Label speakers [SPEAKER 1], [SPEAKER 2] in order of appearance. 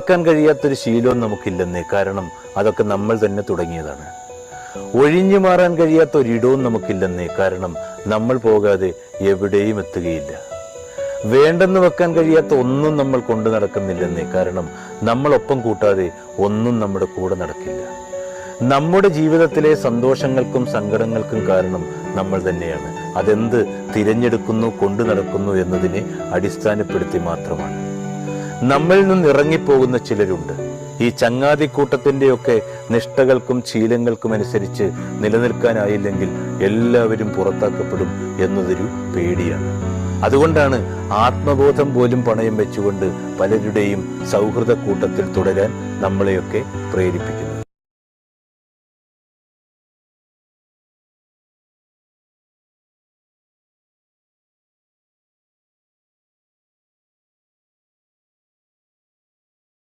[SPEAKER 1] ക്കാൻ കഴിയാത്തൊരു ശീലവും നമുക്കില്ലെന്നേ. കാരണം അതൊക്കെ നമ്മൾ തന്നെ തുടങ്ങിയതാണ്. ഒഴിഞ്ഞു മാറാൻ കഴിയാത്ത ഒരിടവും നമുക്കില്ലെന്നേ. കാരണം നമ്മൾ പോകാതെ എവിടെയും എത്തുകയില്ല. വേണ്ടെന്ന് വെക്കാൻ കഴിയാത്ത ഒന്നും നമ്മൾ കൊണ്ടു നടക്കുന്നില്ലെന്നേ. കാരണം നമ്മളൊപ്പം കൂട്ടാതെ ഒന്നും നമ്മുടെ കൂടെ നടക്കില്ല. നമ്മുടെ ജീവിതത്തിലെ സന്തോഷങ്ങൾക്കും സങ്കടങ്ങൾക്കും കാരണം നമ്മൾ തന്നെയാണ്. അതെന്ത് തിരഞ്ഞെടുക്കുന്നു, കൊണ്ടു നടക്കുന്നു എന്നതിനെ അടിസ്ഥാനപ്പെടുത്തി മാത്രമാണ്. നമ്മളിൽ നിന്ന് ഇറങ്ങിപ്പോകുന്ന ചിലരുണ്ട്. ഈ ചങ്ങാതിക്കൂട്ടത്തിൻ്റെയൊക്കെ നിഷ്ഠകൾക്കും ശീലങ്ങൾക്കും അനുസരിച്ച് നിലനിൽക്കാനായില്ലെങ്കിൽ എല്ലാവരും പുറത്താക്കപ്പെടും എന്നതൊരു പേടിയാണ്. അതുകൊണ്ടാണ് ആത്മബോധം പോലും പണയം വെച്ചുകൊണ്ട് പലരുടെയും സൗഹൃദ കൂട്ടത്തിൽ തുടരാൻ നമ്മളെയൊക്കെ പ്രേരിപ്പിക്കുന്നത്.